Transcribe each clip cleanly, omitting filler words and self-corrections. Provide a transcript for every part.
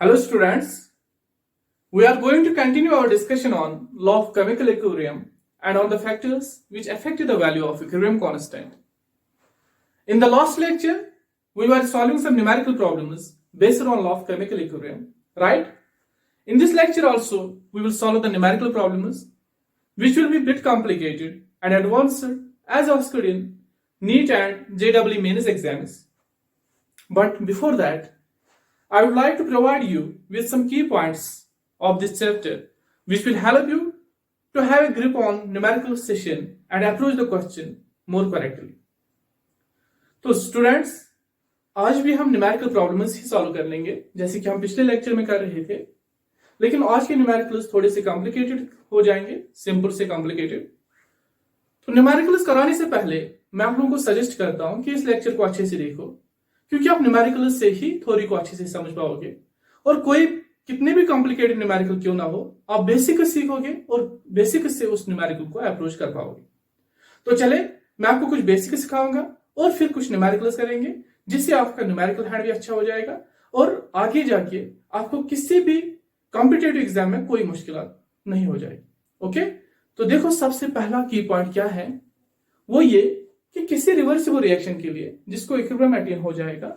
Hello students, we are going to continue our discussion on law of chemical equilibrium and on the factors which affect the value of equilibrium constant. In the last lecture, we were solving some numerical problems based on law of chemical equilibrium, right? In this lecture also, we will solve the numerical problems which will be a bit complicated and advanced as asked in NEET and JEE mains exams. But before that, I would like to provide you with some key points of this chapter which will help you to have a grip on numerical session and approach the question more correctly. तो students आज भी हम numerical problems ही solve कर लेंगे जैसे कि हम पिछले लेक्चर में कर रहे थे, लेकिन आज के न्यूमेरिकल्स थोड़े से कॉम्प्लिकेटेड हो जाएंगे, सिंपल से कॉम्प्लिकेटेड। तो न्यूमेरिकल्स कराने से पहले मैं आप लोगों को सजेस्ट करता हूं कि इस लेक्चर को अच्छे से देखो, क्योंकि आप न्यूमेरिकल से ही थ्योरी को अच्छे से समझ पाओगे और कोई कितने भी कॉम्प्लिकेटेड न्यूमेरिकल क्यों ना हो, आप बेसिक सीखोगे और बेसिक से उस न्यूमेरिकल को अप्रोच कर पाओगे। तो चले मैं आपको कुछ बेसिक सिखाऊंगा और फिर कुछ न्यूमेरिकल्स करेंगे जिससे आपका न्यूमेरिकल हैंड भी अच्छा हो जाएगा और आगे जाके आपको किसी भी कॉम्पिटिटिव एग्जाम में कोई मुश्किल नहीं हो जाएगी। ओके, तो देखो सबसे पहला की पॉइंट क्या है, वो ये कि किसी रिवर्सिबल रिएक्शन के लिए जिसको इक्विलिब्रियम अटेन हो जाएगा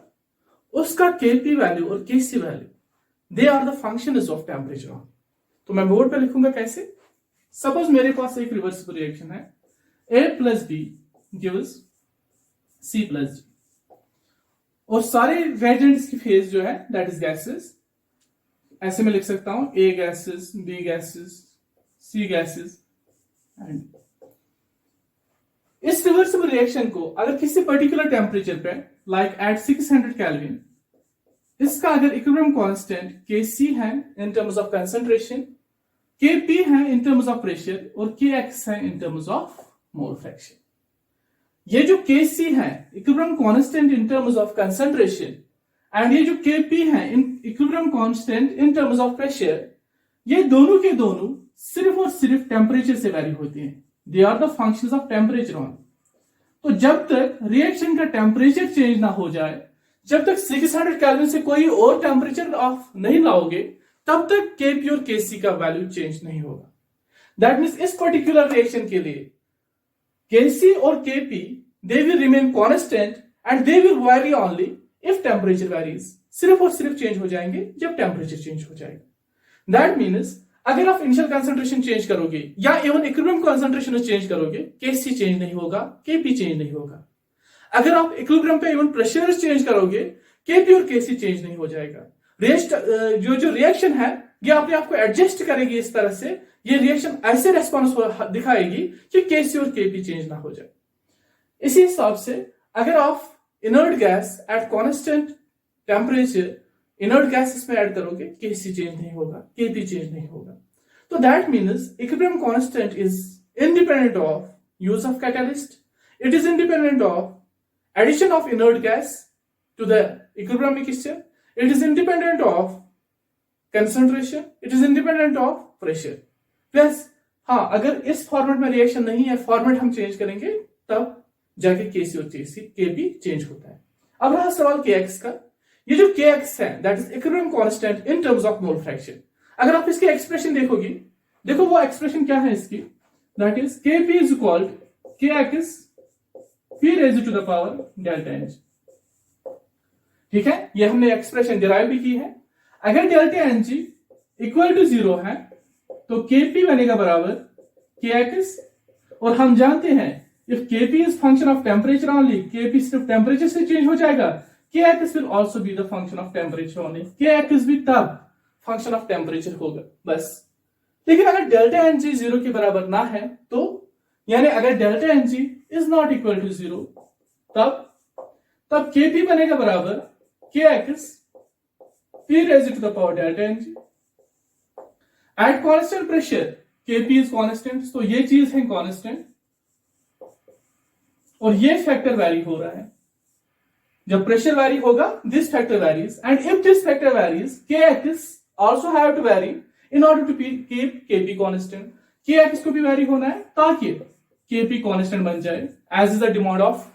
उसका केपी वैल्यू और KC value they are the functions of temperature. तो मैं बोर्ड पे लिखूंगा कैसे। सपोज मेरे पास एक रिवर्सिबल रिएक्शन है, A plus B gives C plus D और सारे रिएजेंट्स की फेज जो है दैट इज गैसेस। ऐसे में लिख सकता हूं A gases, B gases, C gases and इस रिवर्सिबल रिएक्शन को अगर किसी पर्टिकुलर टेम्परेचर पे लाइक एट 600 केल्विन इसका अगर इक्विलिब्रियम कांस्टेंट Kc है in terms of concentration, Kp है इन टर्म्स ऑफ प्रेशर और Kx है in terms of mole fraction. ये जो Kc है equilibrium constant in terms of concentration and ये जो Kp है in equilibrium constant in terms of pressure, ये दोनों के दोनों सिर्फ और सिर्फ टेम्परेचर से वैरी होती हैं। They are the functions of temperature on. तो जब तक रिएक्शन का टेम्परेचर चेंज ना हो जाए, जब तक 600 केल्विन से कोई और टेम्परेचर ऑफ नहीं लाओगे, तब तक Kp और Kc का वैल्यू चेंज नहीं होगा। दैट मींस इस पर्टिकुलर रिएक्शन के लिए Kc और Kp they will remain constant and they will very only if temperature varies. सिर्फ और सिर्फ चेंज हो जाएंगे जब टेम्परेचर चेंज हो जाएगा। दैट मींस अगर आप इनिशियल कंसंट्रेशन चेंज करोगे या इवन इक्विलिब्रियम कंसंट्रेशन चेंज करोगे, Kc चेंज नहीं होगा, Kp चेंज नहीं होगा। अगर आप इक्विलिब्रियम पे इवन प्रेशर चेंज करोगे, Kp और Kc चेंज नहीं हो जाएगा। जो रिएक्शन है ये अपने आप को एडजस्ट करेगी इस तरह से, ये रिएक्शन ऐसे रेस्पॉन्स दिखाएगी कि Kc और Kp चेंज ना हो जाए। इसी हिसाब से अगर आप inert gas at constant temperature inert gas इसमें ऐड करोगे, Kc चेंज नहीं होगा, Kp चेंज नहीं होगा। तो that means equilibrium constant is independent of use of catalyst, it is independent of addition of inert gas to the equilibrium mixture, it is independent of concentration, it is independent of pressure। Plus हाँ, अगर इस format में reaction नहीं है, format हम change करेंगे तब जाके Kc और Kp चेंज होता है। अब रहा सवाल Kx का। ये जो Kx है that is equilibrium constant in terms of mole fraction. अगर आप इसकी एक्सप्रेशन देखोगे, देखो वो एक्सप्रेशन क्या है इसकी, that is Kp is equal Kx P raised to the power delta Ng। ठीक है, ये हमने एक्सप्रेशन डिराइव भी की है। अगर डेल्टा Ng इक्वल टू 0 है तो Kp बनेगा बराबर Kx, और हम जानते हैं if Kp is function of temperature only, Kp सिर्फ टेम्परेचर से चेंज हो जाएगा, Kx will also be the function of temperature only, Kx भी तब फंक्शन ऑफ टेम्परेचर होगा बस। लेकिन अगर डेल्टा Ng 0 के बराबर ना है तो यानी अगर delta Ng is not equal to 0 तब Kp बनेगा बराबर Kx P raised to the power delta Ng। At constant pressure Kp is constant, तो ये चीज है कांस्टेंट और ये फैक्टर वैरी हो रहा है। जब प्रेशर वैरी होगा this factor varies and if this factor varies Kx also have to vary in order to keep Kp constant. Kx को भी वैरी होना है ताकि Kp कांस्टेंट बन जाए as is the demand of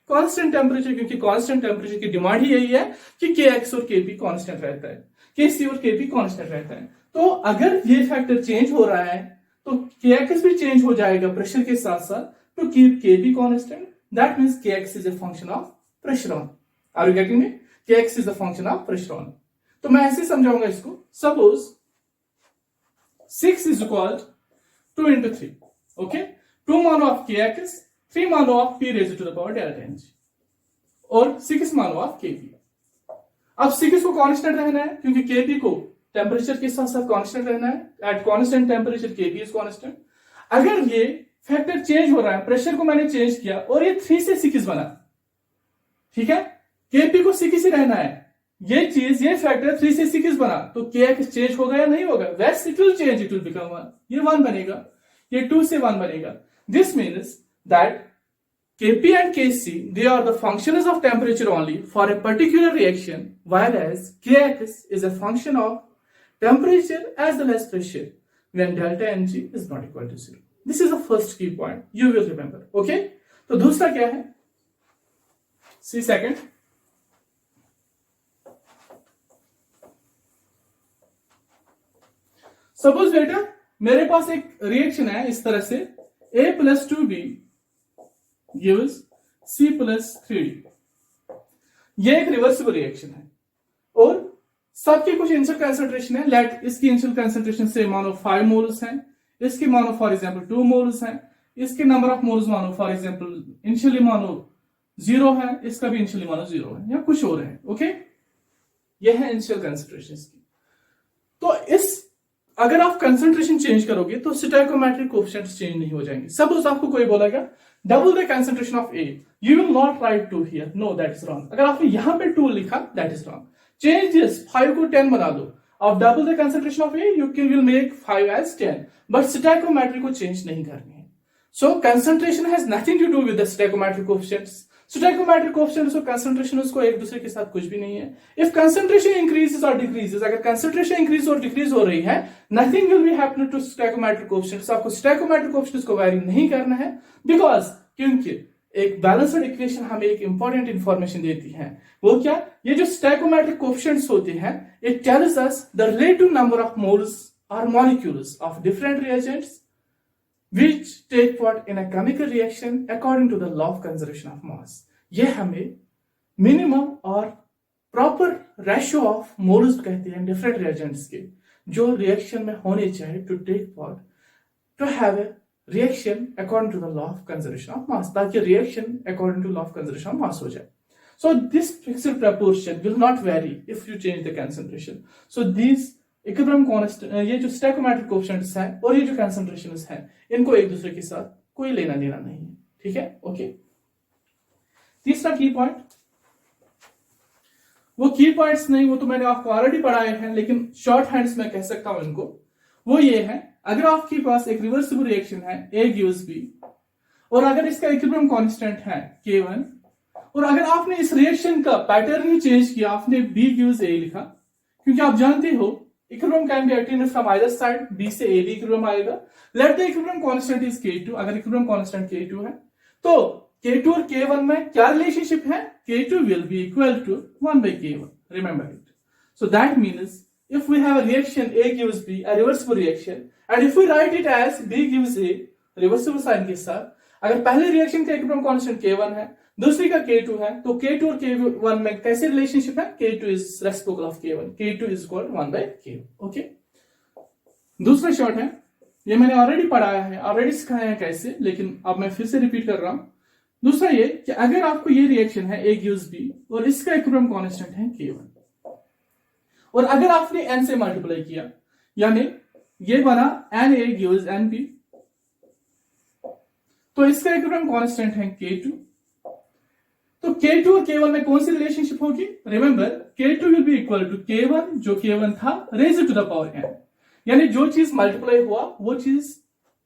constant temperature, क्योंकि constant temperature की demand ही यही है कि के एक्स और के पी कांस्टेंट रहता है, के सी और के पी कांस्टेंट रहता है। तो अगर ये फैक्टर चेंज हो रहा है तो के एक्स भी चेंज हो जाएगा प्रेशर के साथ साथ, to keep K P constant, that means K X is a function of pressure on. Are you getting me? K X is a function of pressure on. तो मैं ऐसे समझाऊंगा इसको, suppose 6 is equal to 2 into 3, okay? 2 mono of kx, 3 mono of p raised to the power delta n g, और 6 mono of kp। अब 6 को constant रहना है क्योंकि kp को टेम्परेचर के साथ साथ कांस्टेंट रहना है, at constant temperature kp is constant. अगर ये फैक्टर चेंज हो रहा है, प्रेशर को मैंने चेंज किया और ये 3 से 6 बना, ठीक है, kp को 6 ही रहना है, ये चीज, ये फैक्टर 3 से 6 बना, तो के एक्स चेंज होगा या नहीं होगा? वैस it will change, it will become 1, ये 1 बनेगा, ये 2 से 1 बनेगा। This means that Kp and Kc, they are the functions of temperature only for a particular reaction, whereas Kx is a function of temperature as well as pressure when delta Ng is not equal to 0. This is the first key point you will remember, okay? तो दूसरा क्या है? See second. Suppose बेटा मेरे पास एक reaction है इस तरह से, a plus 2b gives c plus 3d। ये एक रिवर्सिबल रिएक्शन है और सबकी कुछ इनिशियल कंसंट्रेशन है। लेट इसकी इनिशियल कंसंट्रेशन से मानो 5 मोल्स हैं, इसके मानो फॉर एग्जांपल 2 मोल्स हैं, इसके नंबर ऑफ मोल्स मानो फॉर एग्जांपल इनिशियली मानो 0 है, इसका भी इनिशियली मानो 0 है, या कुछ और है, ओके? ये है इनिशियल कंसंट्रेशन की। तो इस अगर आप कंसंट्रेशन चेंज करोगे तो स्टोइकोमेट्रिक कोएफिशिएंट्स चेंज नहीं हो जाएंगे। सपोज आपको कोई बोलेगा double the concentration of A, you will not write 2 here, no that is wrong. अगर आपने यहां पे 2 लिखा, that is wrong. Change this, 5 को 10 बना दो, अब double the concentration of A, you can will make 5 as 10, but stoichiometric को चेंज नहीं करनी है। So concentration has nothing to do with the stoichiometric coefficients. Stoichiometric coefficients और कंसंट्रेशन को एक दूसरे के साथ कुछ भी नहीं है। इफ कंसंट्रेशन इंक्रीजेस और डिक्रीजेस, अगर कंसंट्रेशन इंक्रीज और डिक्रीज हो रही है, nothing will be happening to stoichiometric coefficients. आपको स्टोइकोमेट्रिक कोएफिशिएंट्स को वेरी नहीं करना है, बिकॉज क्योंकि एक बैलेंस्ड इक्वेशन हमें एक इंपॉर्टेंट इंफॉर्मेशन देती है। वो क्या? ये जो स्टोइकोमेट्रिक कोएफिशिएंट्स होते हैं, it tells us the relative number of moles और molecules of different reagents which take part in a chemical reaction according to the law of conservation of mass। ये हमें मिनिमम और प्रॉपर रेशियो ऑफ मोल्स कहते हैं different reagents के, जो reaction में होने चाहिए to take part, to have a reaction according to the law of conservation of mass, ताकि reaction according to law of conservation of mass हो जाए। So this fixed proportion will not vary if you change the concentration. So this equilibrium constant, ये जो stoichiometric coefficients हैं और ये जो concentrations हैं, इनको एक दूसरे के साथ कोई लेना देना नहीं है, ठीक है, ओके? तीसरा की पॉइंट, वो की पॉइंट्स नहीं, वो तो मैंने आपको ऑलरेडी पढ़ाए हैं, लेकिन शॉर्ट हैंड्स में कह सकता हूं इनको। वो ये है, अगर आपके पास एक रिवर्सिबल रिएक्शन है A gives B, और अगर इसका इक्विलिब्रियम कांस्टेंट है K1, और अगर आपने इस रिएक्शन का पैटर्न ही चेंज किया, आपने B gives A लिखा, क्योंकि आप जानते हो equilibrium can be attend from either side, B से A भी इक्विलिब्रियम आएगा। Let the equilibrium constant is K2, अगर इक्विलिब्रियम कांस्टेंट K2 है तो K2 और K1 में क्या रिलेशनशिप है? K2 will be equal to 1 by K1, remember it. So that means if we have a reaction A gives B, a reversible reaction, and if we write it as B gives A, reversible sign के साथ, अगर पहले reaction का equilibrium constant K1 है, दूसरी का K2 है, तो K2 और K1 में कैसे रिलेशनशिप है? K2 is reciprocal of K1, K2 is equal to 1 by K1, okay? दूसरा शॉर्ट है, ये मैंने ऑलरेडी पढ़ाया है, ऑलरेडी सिखाया है कैसे, लेकिन अब मैं फिर से रिपीट कर रहा हूं। दूसरा ये कि अगर आपको ये रिएक्शन है A gives B और इसका इक्विलिब्रियम कांस्टेंट है K1, और अगर आपने N से मल्टीप्लाई किया, यानी ये बना Na gives Nb, तो इसका इक्विलिब्रियम कांस्टेंट है K2, तो K2 और K1 में कौन सी रिलेशनशिप होगी? Remember, K2 will be equal to K1, जो K1 था, raise to the power n, यानी जो चीज मल्टीप्लाई हुआ वो चीज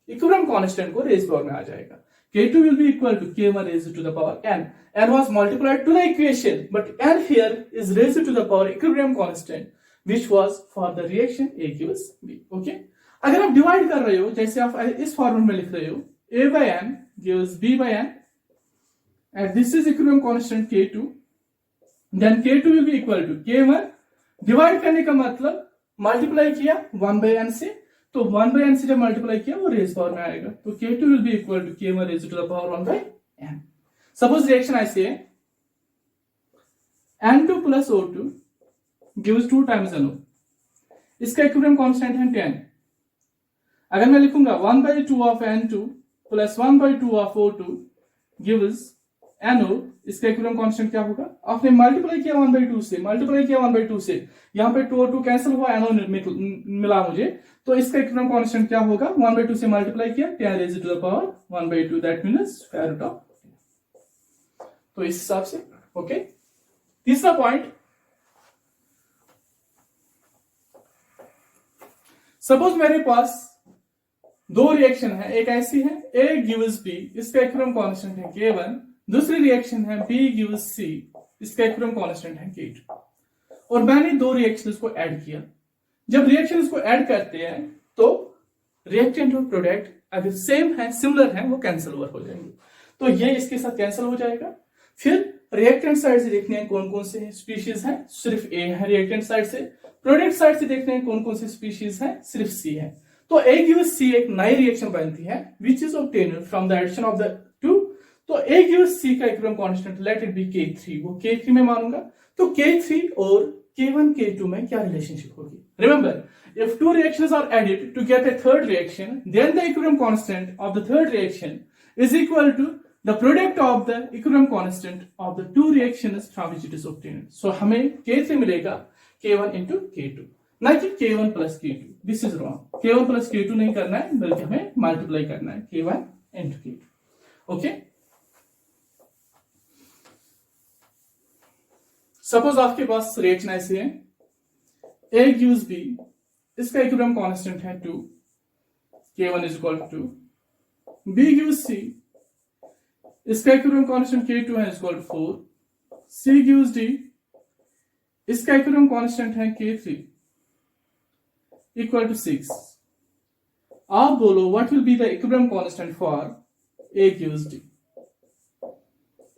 इक्विलिब्रियम कांस्टेंट को रेज पावर में आ जाएगा। K2 will be equal to K1 raised to the power n. N was multiplied to the equation, but n here is raised to the power equilibrium constant, which was for the reaction A gives B. Okay? अगर आप divide कर रहे हो, जैसे आप इस फॉर्मूले में लिख रहे हो, A by n gives B by n, and this is equilibrium constant K2, then K2 will be equal to K1 divide करने का मतलब मल्टीप्लाई किया 1/n से, तो 1/n से जब मल्टीप्लाई किया वो रेज पावर में आएगा, तो K2 will be equal to K1 raised to the power 1/n. Suppose reaction I say N2 plus O2 gives 2 times NO, इसका इक्विलिब्रियम कांस्टेंट है 10. अगर मैं लिखूंगा 1/2 of N2 plus 1/2 of O2 gives NO, इसका equilibrium constant क्या होगा? आपने multiply किया 1/2 से, मल्टीप्लाई किया 1/2 से, यहाँ पे 2 और 2 कैंसिल हुआ, NO मिला मुझे, तो इसका इक्विलिब्रियम कांस्टेंट क्या होगा? 1/2 से मल्टीप्लाई किया 10 raised to the power 1/2, that means square root of. तो इस हिसाब से ओके. तीसरा पॉइंट, सपोज मेरे पास दो रिएक्शन है, एक ऐसी है A gives B, इसका इक्विलिब्रियम कांस्टेंट है K1, दूसरी रिएक्शन है B gives C, इसका इक्विलिब्रियम कांस्टेंट है K2, और मैंने दो रिएक्शंस को ऐड किया. जब रिएक्शंस को ऐड करते हैं तो रिएक्टेंट और प्रोडक्ट अगर सेम है, सिमिलर है, वो कैंसिल ओवर हो जाएंगे, तो ये इसके साथ कैंसिल हो जाएगा. फिर रिएक्टेंट साइड से देखने हैं कौन कौन से स्पीशीज हैं, सिर्फ A है रिएक्टेंट साइड से. प्रोडक्ट साइड से देखने हैं कौन कौन से स्पीशीज हैं, सिर्फ C है. तो A gives C एक नई रिएक्शन बनती है which is obtained from the addition of the two. तो A gives C का equilibrium constant let it be K3, वो K3 में मानूंगा. तो K3 और K1 K2 में क्या रिलेशनशिप होगी? Remember, if two reactions are added to get a third reaction, then the equilibrium constant of the third reaction is equal to the product of the equilibrium constant of the two reactions from which it is obtained. So हमें K3 मिलेगा K1 into K2, ना कि K1 plus K2. This is wrong. K1 plus K2 नहीं करना है, बल्कि हमें multiply करना है K1 into K2. Okay. Suppose आपके पास रिएक्शन ऐसी है A gives B, इसका इक्विलिब्रियम कांस्टेंट है 2, K1 is equal to 2. B gives C, इसका इक्विलिब्रियम कांस्टेंट K2 है is equal to 4. C gives D, इसका इक्विलिब्रियम कांस्टेंट है K3 इक्वल टू 6. आप बोलो what will be the equilibrium constant for A gives D.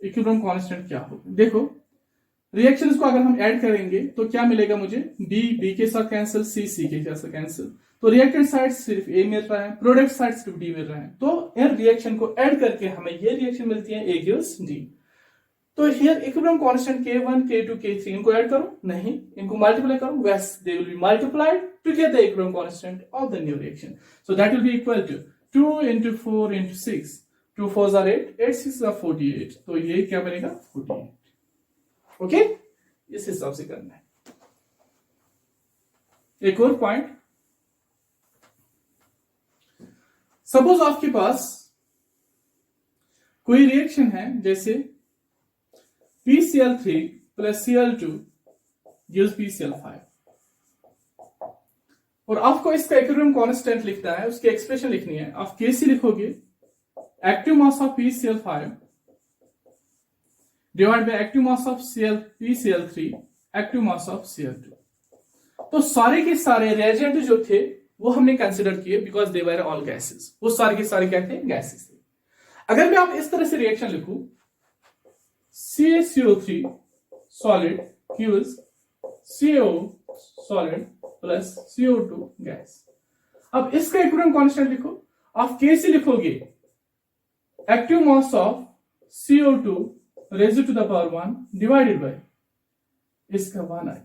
Equilibrium constant क्या होगा? देखो, reactions को अगर हम ऐड करेंगे तो क्या मिलेगा मुझे? B के साथ कैंसिल, C के साथ कैंसिल, तो रिएक्टेंट साइड सिर्फ A मिल रहा है, प्रोडक्ट साइड सिर्फ D मिल रहा है. तो इन रिएक्शन को ऐड करके हमें ये रिएक्शन मिलती है A gives D. तो here equilibrium constant K1 K2 K3 इनको ऐड करो, नहीं, इनको मल्टीप्लाई करो, was they will be multiplied to get the equilibrium constant of the new reaction. So that will be equal to 2 into 4 into 6, 2 4s are 8, 8 6 are 48, तो ये क्या बनेगा? 48. Okay, इस हिसाब से करना है. एक और पॉइंट, सपोज आपके पास कोई रिएक्शन है जैसे PCl3 plus Cl2 gives PCl5, और आपको इसका इक्विलिब्रियम कांस्टेंट लिखना है, उसकी एक्सप्रेशन लिखनी है. आप Kc लिखोगे active mass of PCl5 divide by active mass of PCl3 active mass of Cl2. तो सारे के सारे रिएजेंट जो थे वो हमने कंसीडर किए because they were all gases. वो सारे के सारे क्या थे? गैसेस थे. अगर मैं आप इस तरह से रिएक्शन लिखूं CaCO3 solid gives CO solid plus CO2 gas. अब इसका इक्विलिब्रियम कांस्टेंट लिखो. आप Kc लिखोगे active mass of CO2 raised to the power 1 divided by इसका 1i.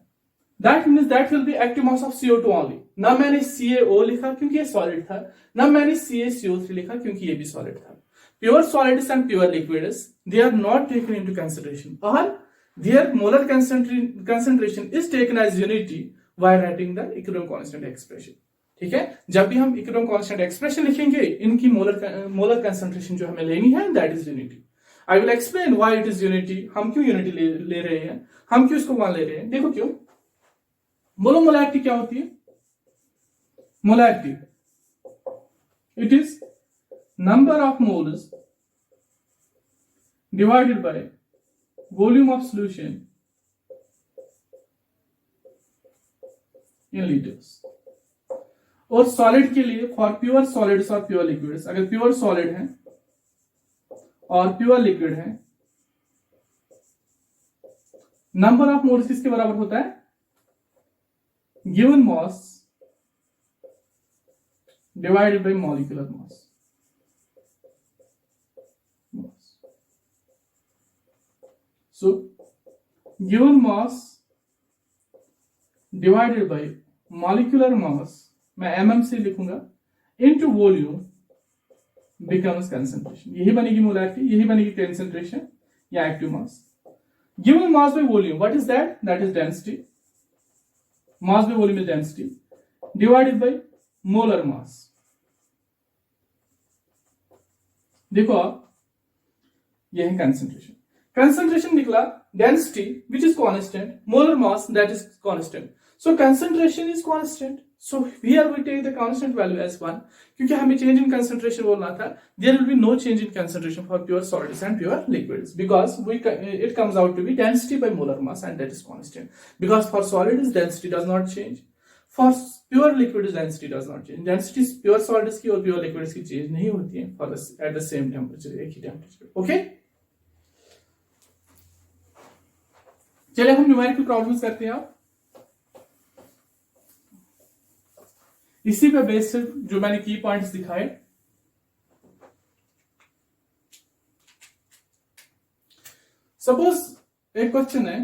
That means that will be active mass of CO2 only. ना मैंने CaO लिखा क्योंकि ये सॉलिड था, ना मैंने CaCO3 लिखा क्योंकि ये भी सॉलिड था. Pure solids and pure liquids, they are not taken into consideration, or their molar concentration is taken as unity while writing the equilibrium constant expression. ठीक है, जब भी हम इक्विलिब्रियम कांस्टेंट एक्सप्रेशन लिखेंगे, इनकी मोलर कंसंट्रेशन जो हमें लेनी है that is unity. I will explain why it is unity. हम क्यों यूनिटी ले रहे हैं, हम क्यों इसको मान ले रहे हैं. देखो क्यों. मोलैरिटी क्या होती है? Molarity it is number of moles divided by volume of solution in liters. और सॉलिड के लिए फॉर प्योर सॉलिड्स और प्योर लिक्विड्स, अगर प्योर सॉलिड है और प्योर लिक्विड है नंबर ऑफ मोल्स किसके बराबर होता है? Given mass divided by molecular mass. So given mass divided by molecular mass, मैं mm से लिखूंगा, इनटू वॉल्यूम बिकम्स कंसंट्रेशन। यही बनेगी मोलैरिटी, यही बनेगी कंसंट्रेशन या active mass. Given mass by volume, what is that? That is density. Mass by volume is density divided by molar mass. देखो आप, यह है कंसंट्रेशन। कंसंट्रेशन निकला density which is constant, molar mass that is constant. So concentration is constant, so here we take the constant value as 1, क्योंकि हमें change in concentration बोलना था। There will be no change in concentration for pure solids and pure liquids because it comes out to be density by molar mass and that is constant. Because for solids density does not change, for pure liquids density does not change. Density pure solids की और pure liquids की change नहीं होती है for at the same temperature, एक ही temperature. Okay, चलिए हम न्यूमेरिकल प्रॉब्लम्स करते हैं। आप इसी पे बेस से जो मैंने की पॉइंट्स दिखाए, सपोज एक क्वेश्चन है,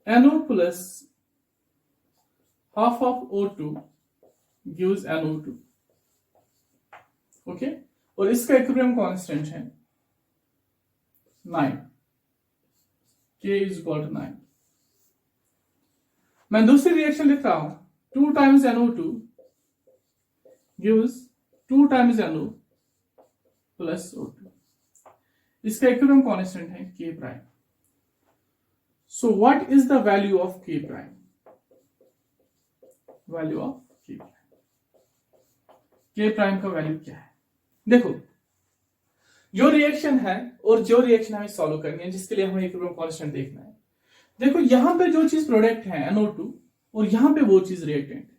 NO plus half of O2 gives NO2, okay, और इसका इक्विलिब्रियम कांस्टेंट है 9, K is equal to 9। मैं दूसरी रिएक्शन लिख रहा हूं, 2 times NO2 gives 2 times NO plus O2। इसका इक्विलिब्रियम कांस्टेंट है K prime. So what is the value of K prime? Value of K prime. K prime का value क्या है? देखो, जो रिएक्शन है और जो रिएक्शन हमें सॉल्व करनी है, जिसके लिए हमें इक्विलिब्रियम कांस्टेंट देखना है। देखो, यहां पे जो चीज प्रोडक्ट है NO2 और यहां पे वो चीज रिएक्टेंट है।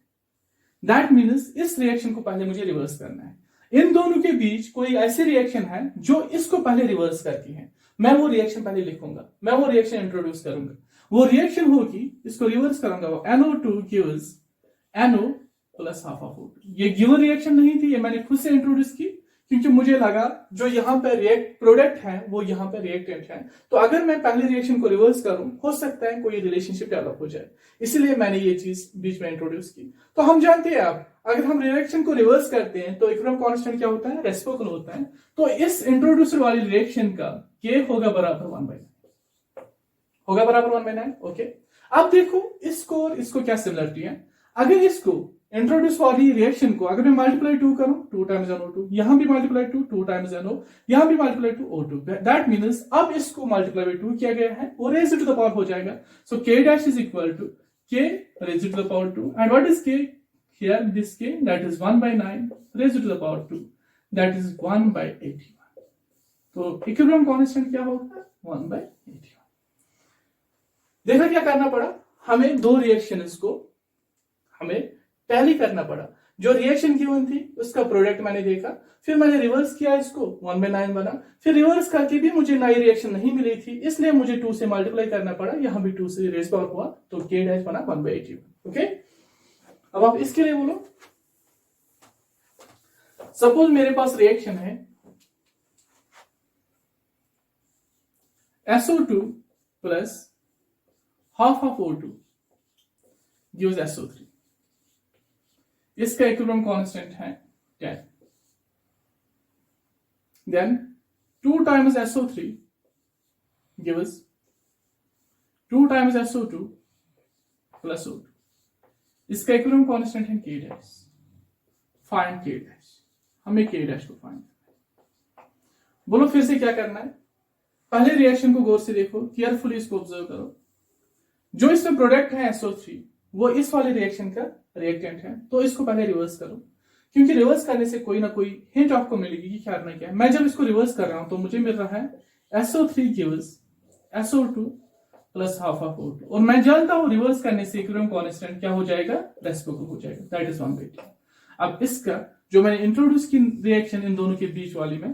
दैट मीन्स इस रिएक्शन को पहले मुझे रिवर्स करना है। इन दोनों के बीच कोई ऐसी रिएक्शन है जो इसको पहले रिवर्स करती है। मैं वो रिएक्शन पहले लिखूंगा, मैं वो रिएक्शन इंट्रोड्यूस करूंगा। वो रिएक्शन होगी, इसको रिवर्स करूंगा, वो NO2 gives NO plus half of O2। ये गिवन रिएक्शन नहीं थी, ये मैंने खुद से इंट्रोड्यूस की, क्योंकि मुझे लगा जो यहां पे प्रोडक्ट है वो यहां पे रिएक्टेंट है। तो अगर मैं पहले रिएक्शन को रिवर्स करूं, हो सकता है कोई रिलेशनशिप डेवलप हो जाए, इसलिए मैंने ये चीज बीच में इंट्रोड्यूस की। तो हम जानते हैं अब, अगर हम रिएक्शन को रिवर्स करते हैं तो इक्विलिब्रियम कांस्टेंट क्या होता है? रेसिप्रोकल होता है। तो इस इंट्रोड्यूसर वाली रिएक्शन का K होगा बराबर 1/9, होगा बराबर 1/9। ओके, अब देखो इसको और इसको क्या सिमिलरिटी है। अगर इसको इंट्रोड्यूस वाली रिएक्शन को अगर मैं मल्टीप्लाई 2 करूं, 2 times NO2, यहां भी मल्टीप्लाई 2 times NO, यहां भी मल्टीप्लाई 2 O2। दैट मीन्स अब इसको मल्टीप्लाई 2 किया गया है, वो रेज़ टू द पावर हो जाएगा। So K dash is equal to K raise to the power 2, and what is K here? This K that is 1/9 raise to the power 2, that is 1/81। तो equilibrium constant क्या होगा? 1/81। देखा क्या करना पड़ा हमें? दो रिएक्शंस को हमें टैली करना पड़ा। जो रिएक्शन गिवन थी उसका प्रोडक्ट मैंने देखा, फिर मैंने रिवर्स किया, इसको 1/9 बना। फिर रिवर्स करके भी मुझे नई रिएक्शन नहीं मिली थी, इसलिए मुझे 2 से मल्टीप्लाई करना पड़ा। यहां भी 2 से रेज़ पावर हुआ, तो K डैश बना 1/81। ओके, अब आप इसके लिए बोलो। सपोज मेरे पास रिएक्शन है SO2 plus half of O2 gives SO3। इसका इक्विलिब्रियम कांस्टेंट है 10। Then 2 times SO3 gives 2 times SO2 plus O2। इसका इक्विलिब्रियम कांस्टेंट है K dash. Find K dash, हमें K डैश को फाइंड करना है। बोलो फिर से क्या करना है? पहले रिएक्शन को गौर से देखो, केयरफुली इसको ऑब्जर्व करो। जो इसमें प्रोडक्ट है SO3 वो इस वाले रिएक्शन का रिएक्टेंट है, तो इसको पहले रिवर्स करो, क्योंकि रिवर्स करने से कोई ना कोई हिंट आपको मिलेगी कि क्या करना क्या है। मैं जब इसको रिवर्स कर रहा हूं तो मुझे मिल रहा है SO3 gives SO2 plus half of O2, और मैं जानता हूं रिवर्स करने से इक्विलिब्रियम कांस्टेंट क्या हो जाएगा? रेसिप्रोकल हो जाएगा, दैट इज 1/2। अब इसका जो मैंने इंट्रोड्यूस की रिएक्शन इन दोनों के बीच वाली में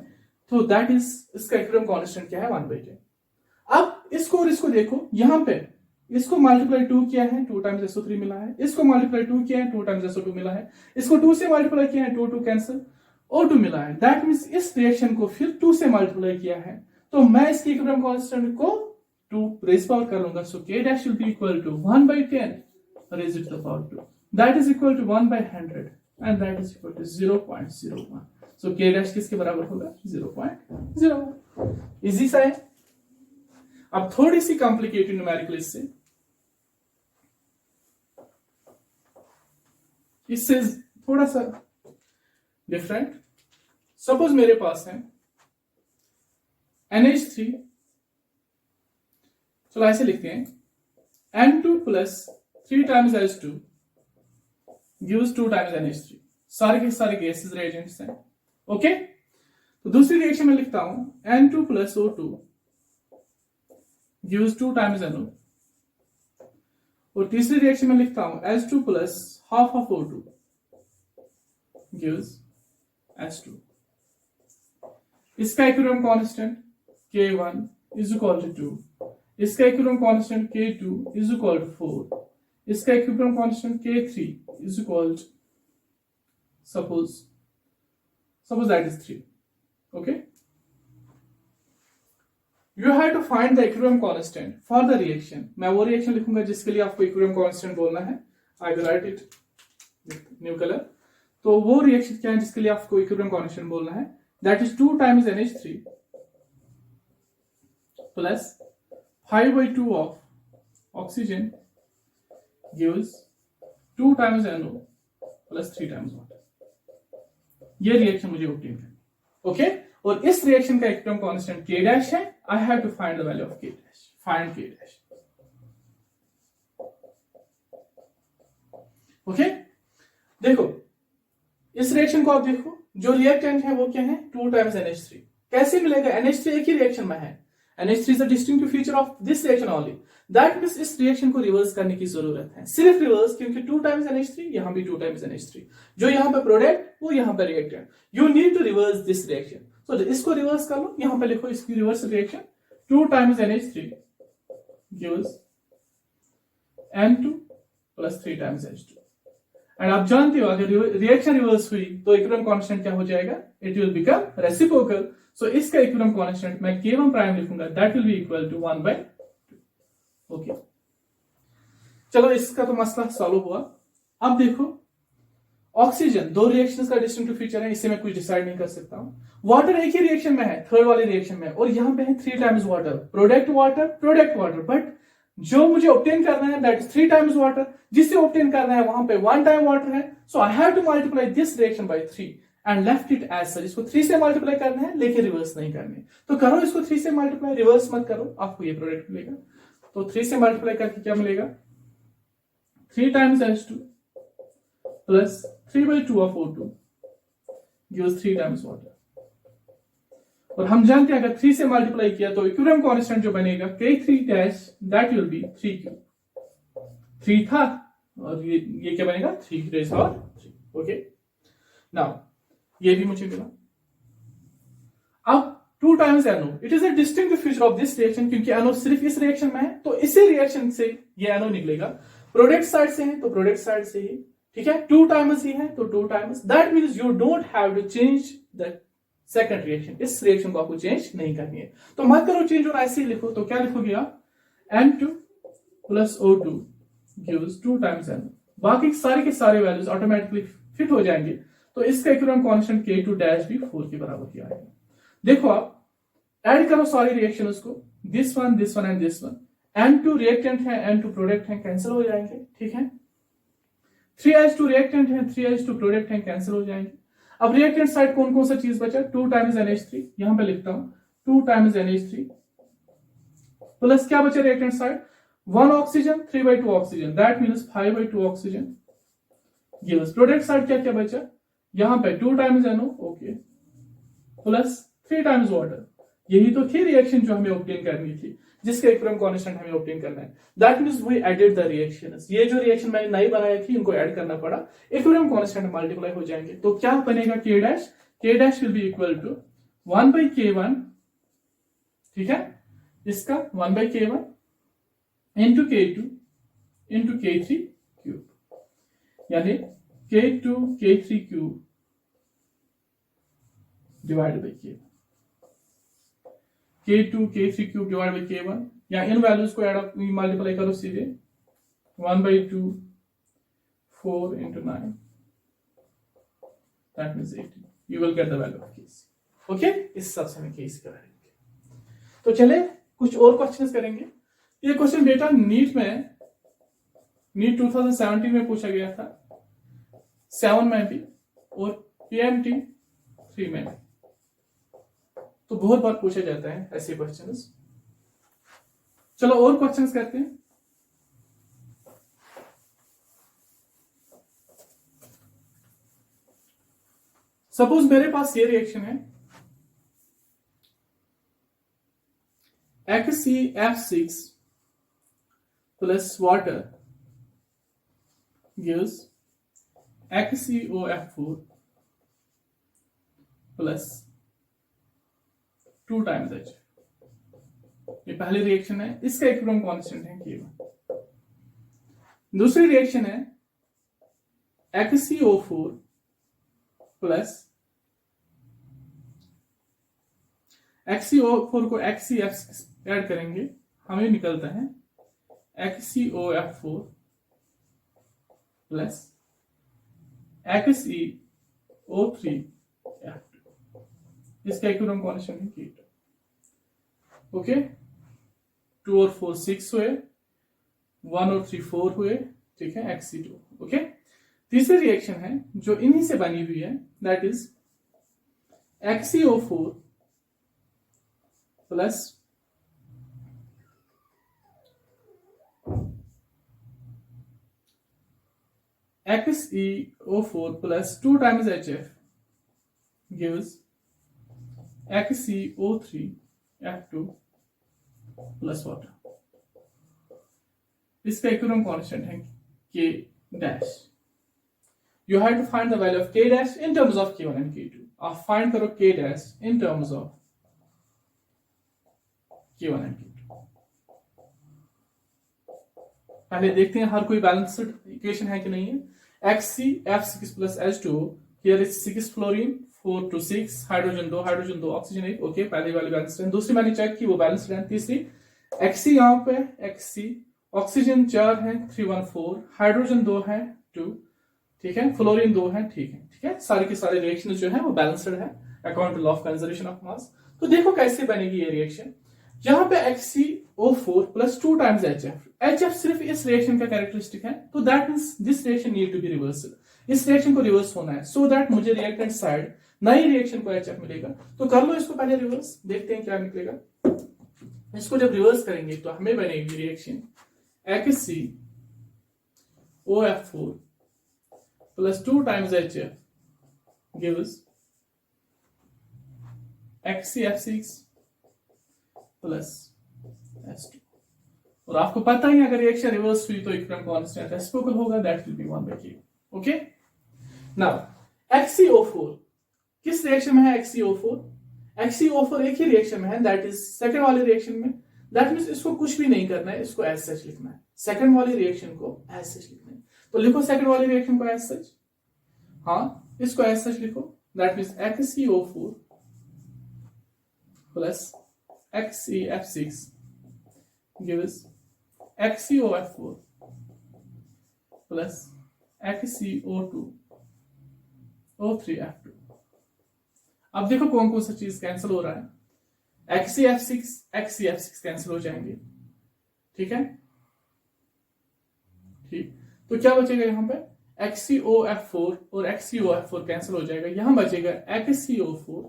तो दैट इज इसका इक्विलिब्रियम कांस्टेंट क्या है 1/10। अब इसको और इसको देखो, यहां पे इसको मल्टीप्लाई 2 किया है 2 टाइम्स SO3 मिला है, इसको मल्टीप्लाई 2 किया है 2 टाइम्स SO2 मिला है, इसको 2 से मल्टीप्लाई किया है 2 कैंसिल O2 मिला है। दैट मींस इस रिएक्शन को फिर 2 से मल्टीप्लाई किया है, तो मैं इसकी इक्विलिब्रियम कांस्टेंट को 2 रेज पावर कर लूंगा। So K dash will be equal to 1/10 raised to the power 2, that is equal to 1/100 and that is equal to 0.01। so K dash किसके बराबर होगा 0.01। इजी सा है। अब थोड़ी सी कॉम्प्लिकेटेड न्यूमेरिकल इससे थोड़ा सा डिफरेंट। सपोज मेरे पास है NH3, चलो ऐसे लिखते हैं N2 plus 3 times H2 gives 2 times NH3। सारे के सारे गैसेस रिएजेंट्स हैं। ओके, तो दूसरी रिएक्शन में लिखता हूं N2 plus O2 gives 2 times NO, और तीसरी रिएक्शन में लिखता हूं H2 plus half of O2 gives H2। इसका equilibrium constant K1 is equal to 2, इसका equilibrium constant K2 is equal to 4, इसका equilibrium constant K3 is equal to suppose that is 3। Okay, you have to find the equilibrium constant for the reaction. मैं वो reaction लिखूंगा जिसके लिए आपको equilibrium constant बोलना है। I will write it new colour. तो वो रिएक्शन क्या है जिसके लिए आपको इक्विलिब्रियम कांस्टेंट बोलना है? That is 2 times NH3 plus 5/2 of oxygen gives 2 times NO plus 3 times water. ये रिएक्शन मुझे ऑब्टेन करनी है। ओके, और इस रिएक्शन का इक्विलिब्रियम कांस्टेंट K डैश है। I have to find the value of K dash. Find K dash. Okay, देखो इस रिएक्शन को आप देखो, जो रिएक्टेंट है वो क्या है 2 टाइम्स NH3। कैसे मिलेगा? NH3 एक ही रिएक्शन में है। NH3 is a distinctive feature of this reaction only. That means इस रिएक्शन को रिवर्स करने की जरूरत है, सिर्फ रिवर्स, क्योंकि 2 टाइम्स NH3 यहां भी 2 टाइम्स NH3, जो यहां पे प्रोडक्ट वो यहां पे reactant. You need to reverse this reaction. So इसको रिवर्स कर लो, यहां पे लिखो इसकी reverse reaction 2 times NH3 gives N2 plus 3 times H2। And आप जानते हो अगर रिएक्शन रिवर्स हुई तो इक्विलिब्रियम कांस्टेंट क्या हो जाएगा? It will become reciprocal. So इसका इक्विलिब्रियम कांस्टेंट मैं K1 प्राइम लिखूंगा, that will be equal to 1/2। Okay, चलो इसका तो मसला सॉल्व हुआ। अब देखो ऑक्सीजन 2 रिएक्शंस का डिस्टिंक्टिव फीचर है, इससे मैं कुछ डिसाइड नहीं कर सकता हूं। वाटर एक ही रिएक्शन में है, थर्ड वाले रिएक्शन में, और यहां पे है 3 times water, product water, but जो मुझे ऑब्टेन करना है दैट इज 3 टाइम्स वाटर, जिससे ऑब्टेन करना है वहां पे 1 टाइम वाटर है। So I have to multiply this reaction by 3 and left it as such. इसको 3 से मल्टीप्लाई करना है लेकिन रिवर्स नहीं करने, तो करो इसको 3 से मल्टीप्लाई, रिवर्स मत करो, आपको ये प्रोडक्ट मिलेगा। तो 3 से मल्टीप्लाई करके क्या मिलेगा? 3 times H2 plus 3/2 of O2 gives 3 times water. और हम जानते हैं अगर 3 से मल्टीप्लाई किया तो इक्विलिब्रियम कांस्टेंट जो बनेगा K3 dash that will B 3Q। 3 था और ये क्या बनेगा 3 की रेज़ पावर 3। ओके, नाउ ये भी मुझे मिला। अब 2 times NO, it is a distinctive feature of this reaction, क्योंकि NO सिर्फ इस रिएक्शन में है, तो इसी रिएक्शन से ये NO निकलेगा। प्रोडक्ट साइड से है तो प्रोडक्ट साइड से ही, ठीक है। 2 टाइम्स ही है तो 2 times. That means you don't have to change the second reaction. इस रिएक्शन को आपको चेंज नहीं करनी है, तो मत करो चेंज और ऐसे ही लिखो। तो क्या लिखोगे आप? N2 plus O2 gives 2 times NO। बाकी सारे के सारे वैल्यूज ऑटोमेटिकली फिट हो जाएंगे, तो इसका इक्विलिब्रियम कांस्टेंट K2 डैश भी 4 के बराबर ही आएगा। देखो आप ऐड करो सारी रिएक्शन उसको, this one and this one. N2 reactant है, N2 प्रोडक्ट है, कैंसिल हो जाएंगे, ठीक है। 3H2 रिएक्टेंट है, 3H2 प्रोडक्ट है, कैंसिल हो जाएंगे। अब रिएक्टेंट साइड कौन कौन सा चीज बचा? 2 टाइम्स NH3, यहां पे लिखता हूं 2 टाइम्स NH3 प्लस क्या बचा reactant side? 1 oxygen, 3/2 oxygen, that means 5/2 oxygen gives product side क्या क्या बचा? यहां पे 2 times NO, okay, plus 3 times water. यही तो थी रिएक्शन जो हमें ऑब्टेन करनी थी, जिसका इक्विलिब्रियम कांस्टेंट हमें ऑब्टेन करना है। That means we added the reactions. ये जो रिएक्शन मैंने नई बनाई थी इनको ऐड करना पड़ा, इक्विलिब्रियम कांस्टेंट मल्टीप्लाई हो जाएंगे। तो क्या बनेगा? K dash will be equal to 1/K1, ठीक है, इसका 1/K1 into K2 into K3 cube, यानी K2 K3 cube divide by K1, K2 K3 cube divide by K1, या इन वैल्यूज को एड मल्टीप्लाई करो सीधे, 1/2 4 into 9, that means 18. You will get the value of KC. Okay? इस हिसाब से हमें KC करेंगे। तो चले कुछ और क्वेश्चंस करेंगे। ये क्वेश्चन बेटा नीट 2017 में पूछा गया था, 7 में भी और PMT 3 में भी, तो बहुत बार पूछा जाता है ऐसे क्वेश्चंस। चलो और क्वेश्चंस करते हैं। सपोज मेरे पास ये रिएक्शन है, XeF6 plus water gives XeOF4 plus 2 times H। ये पहली रिएक्शन है, इसका इक्विलिब्रियम कांस्टेंट है K1। दूसरी रिएक्शन है XeO4 प्लस XeO4 को XeF6 ऐड करेंगे, हमें निकलता है XeOF4 प्लस XeO3F2। इसका इक्विलिब्रियम कांस्टेंट है K2। ओके, 2 और 4 6 हुए, 1 और 3 4 हुए, ठीक है, Xe2। ओके, तीसरी रिएक्शन है जो इन्हीं से बनी हुई है, that is XeO4 plus XeO4 plus 2 times HF gives XeO3F2 plus water. इसका इक्विलिब्रियम कांस्टेंट है K dash. You have to find the value of K dash in terms of K1 and K2। आप find करो K dash in terms of K1 and K2। पहले देखते हैं हर कोई balanced equation है कि नहीं है। XeF6 plus H2, here is 6 fluorine 4 to 6, hydrogen 2 oxygen 1। Okay, पहली वाली बैलेंस्ड है। दूसरी मैंने चेक की, वो बैलेंस्ड है। तीसरी Xe यहाँ पे Xe, ऑक्सीजन 4 है 3 1 4, हाइड्रोजन 2 है 2, ठीक है, फ्लोरीन 2 है, ठीक है, सारे के सारे रिएक्शन जो है वो बैलेंस्ड है according to law of conservation of mass. तो देखो कैसे बनेगी ये रिएक्शन। यहाँ पे XeO4 प्लस 2 टाइम्स HF सिर्फ इस रिएक्शन का कैरेक्टरिस्टिक है, तो that means this reaction need to be reversed. इस रिएक्शन को रिवर्स होना है, सो दैट मुझे रिएक्टेंट साइड नई रिएक्शन को HF मिलेगा। तो कर लो इसको पहले रिवर्स, देखते हैं क्या निकलेगा। इसको जब रिवर्स करेंगे तो हमें बनेगी reaction XeOF4 plus 2 times HF gives XeF6 plus S2। और आपको पता ही अगर रिएक्शन रिवर्स हुई तो इक्विलिब्रियम कांस्टेंट रेसिप्रोकल होगा, that will B 1/K। Okay, now XeO4 किस रिएक्शन में है? XeO4 एक ही रिएक्शन में है, दैट इज सेकंड वाले रिएक्शन में। दैट मींस इसको कुछ भी नहीं करना है, इसको एज सच लिखना है। सेकंड वाली रिएक्शन को एज सच लिखना है, तो लिखो सेकंड वाली रिएक्शन को एज सच। हाँ, इसको एज सच लिखो, that means XeO4 plus XeF6 gives XeOF4 plus XeO3F2। अब देखो कौन कौन सा चीज कैंसिल हो रहा है। XeF6 कैंसिल हो जाएंगे, ठीक है, ठीक। तो क्या बचेगा यहाँ पे? XeOF4 और XeOF4 कैंसिल हो जाएगा, यहां बचेगा XeO4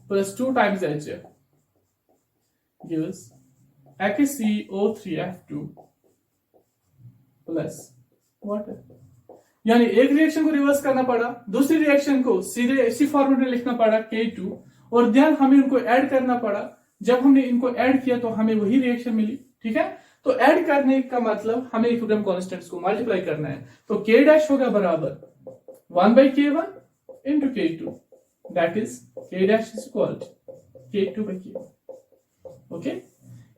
plus 2 times HF gives XeO3F2 plus water. यानी एक रिएक्शन को रिवर्स करना पड़ा, दूसरी रिएक्शन को सीधे इसी फॉर्मेट में लिखना पड़ा K2, और देन हमें उनको ऐड करना पड़ा। जब हमने इनको ऐड किया तो हमें वही रिएक्शन मिली, ठीक है। तो ऐड करने का मतलब हमें इक्विलिब्रियम कांस्टेंट्स को मल्टीप्लाई करना है, तो K डैश होगा बराबर 1/K1 into K2 that is K dash is equal K2 by K1. Okay,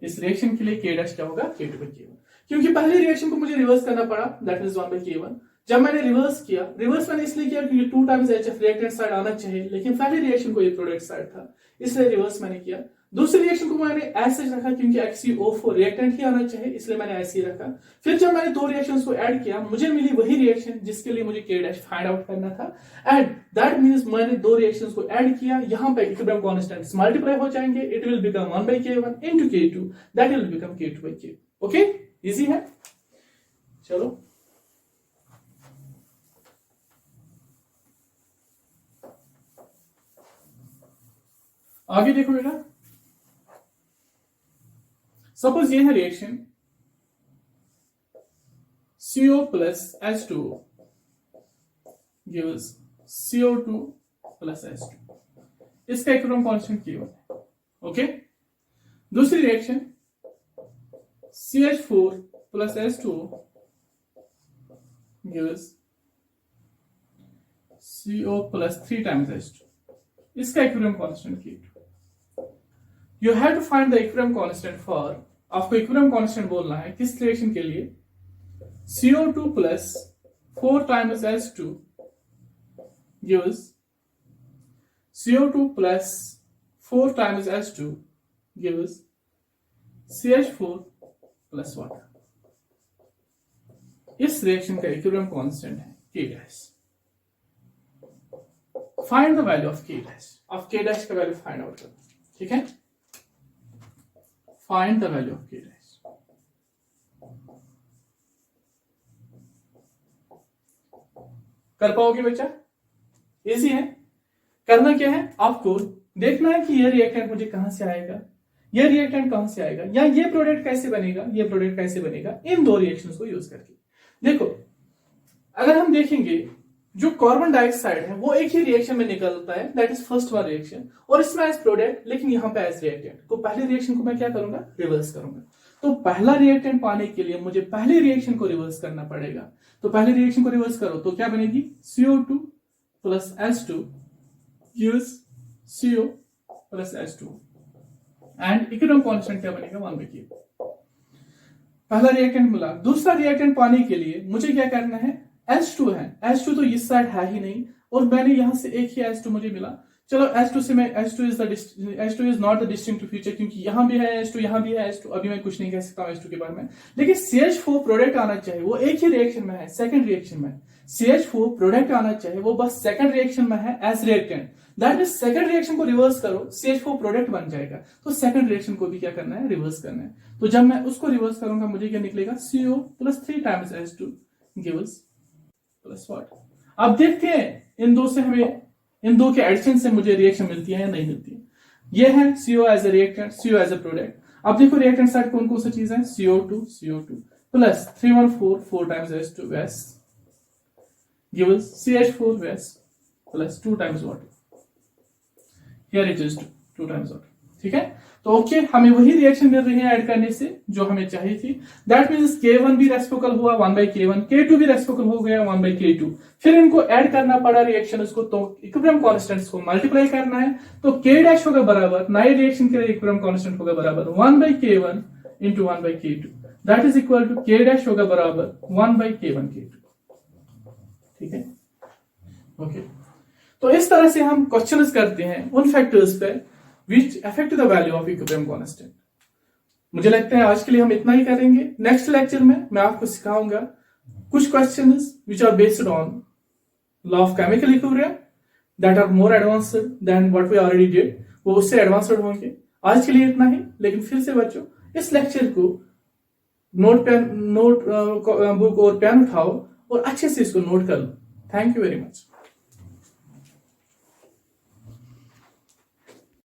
इस रिएक्शन के लिए K डैश क्या होगा? K2 by K1. क्योंकि पहले रिएक्शन को मुझे रिवर्स करना पड़ा, दैट इज 1 by K1. जब मैंने रिवर्स किया, रिवर्स मैंने इसलिए किया क्योंकि 2 टाइम्स HF रिएक्टेंट साइड आना चाहिए, लेकिन पहले रिएक्शन को ये प्रोडक्ट साइड था, इसलिए रिवर्स मैंने किया. दूसरे रिएक्शन को मैंने ऐसे रखा क्योंकि XeO4 रिएक्टेंट ही आना चाहिए, इसलिए मैंने ऐसे ही रखा. फिर जब मैंने दो रिएक्शंस को ऐड किया, मुझे मिली वही रिएक्शन जिसके लिए मुझे K डैश फाइंड आउट करना था. एंड दैट मींस मैंने दो रिएक्शंस को ऐड किया, यहां पे इक्विलिब्रियम कांस्टेंट्स मल्टीप्लाई हो जाएंगे, it will become 1 by K1 into K2, that will become K2 by K. Okay, easy है. चलो आगे देखो बेटा. सपोज ये है reaction CO plus H2O gives CO2 plus H2. इसका इक्विलिब्रियम कांस्टेंट K1 है. ओके, दूसरी reaction CH4 plus H2O gives CO plus 3 times H2. इसका equilibrium constant K2. You have to find the equilibrium constant for, आपको equilibrium constant बोलना है किस reaction के लिए? CO2 plus 4 times H2 gives CO2 plus 4 times H2 gives CH4 plus water. इस reaction का equilibrium constant है K dash. Find the value of K dash. Of K dash का वैल्यू फाइंड आउट करना. ठीक है, find the value of K dash. कर पाओगे बच्चा? इजी है. करना क्या है, आपको देखना है कि ये रिएक्टेंट मुझे कहां से आएगा, ये रिएक्टेंट कहां से आएगा, या ये प्रोडक्ट कैसे बनेगा, ये प्रोडक्ट कैसे बनेगा, इन दो रिएक्शंस को यूज करके. देखो, अगर हम देखेंगे जो कार्बन डाइऑक्साइड है वो एक ही रिएक्शन में निकलता है, that is first one reaction, और इसमें एज प्रोडक्ट, लेकिन यहां पे एज रिएक्टेंट. तो पहले रिएक्शन को मैं क्या करूंगा? रिवर्स करूंगा. तो पहला रिएक्टेंट पाने के लिए मुझे पहले रिएक्शन को रिवर्स करना पड़ेगा. तो पहले रिएक्शन को रिवर्स करो तो क्या बनेगी? CO2 plus H2 gives CO plus H2 and equilibrium constant क्या बनेगा? 1 by K. पहला रिएक्टेंट मिला. दूसरा रिएक्टेंट पाने के लिए मुझे क्या करना है? H2 है. H2 तो इस साइड है ही नहीं, और मैंने यहां से एक ही H2 मुझे मिला. चलो H2 से मैं H2 is not the distinctive feature, क्योंकि यहां भी है H2, यहां भी है H2. अभी मैं कुछ नहीं कह सकता हूं H2 के बारे में, लेकिन CH4 प्रोडक्ट आना चाहिए, वो एक ही रिएक्शन में है, सेकंड रिएक्शन में. CH4 प्रोडक्ट आना चाहिए, वो बस सेकंड रिएक्शन में है as reactant. That means second reaction को रिवर्स करो, CH4 प्रोडक्ट बन जाएगा. तो सेकंड रिएक्शन को भी क्या करना है? रिवर्स करना है. तो जब मैं उसको रिवर्स करूंगा मुझे क्या निकलेगा? CO plus 3 times H2 gives plus what. अब देखते हैं इन दो से हमें, इन दो के एडिशन से मुझे रिएक्शन मिलती है या नहीं मिलती है. ये है CO as a reactant, CO as a product. अब देखो रिएक्टेंट साइड कौन कौन सी चीज है? CO2 plus 314 4 times H2 S gives CH4 S plus 2 times water. Here it is 2 times water. ठीक है, तो ओके, हमें वही रिएक्शन मिल रही है ऐड करने से जो हमें चाहिए थी. दैट मींस K1 भी रेसिप्रोकल हुआ 1 by K1, K2 भी रेसिप्रोकल हो गया 1 by K2. फिर इनको ऐड करना पड़ा रिएक्शन को, तो इक्विलिब्रियम कांस्टेंट्स को मल्टीप्लाई करना है. तो K डैश होगा बराबर, नए रिएक्शन के लिए इक्विलिब्रियम कांस्टेंट होगा बराबर 1 by K1 into 1 by K2. That is equal to K dash होगा बराबर 1 by K1 K2. ठीक है, ओके. तो इस तरह से हम क्वेश्चंस करते हैं उन फैक्टर्स पे which affect the value of equilibrium constant. मुझे लगता है आज के लिए हम इतना ही करेंगे. नेक्स्ट लेक्चर में मैं आपको सिखाऊंगा कुछ questions which are based on law of chemical equilibrium that are more advanced than what we already did. वो उससे एडवांस्ड होंगे. आज के लिए इतना ही, लेकिन फिर से बच्चों इस लेक्चर को नोट बुक और पेन उठाओ और अच्छे से इसको नोट कर लो. Thank you very much.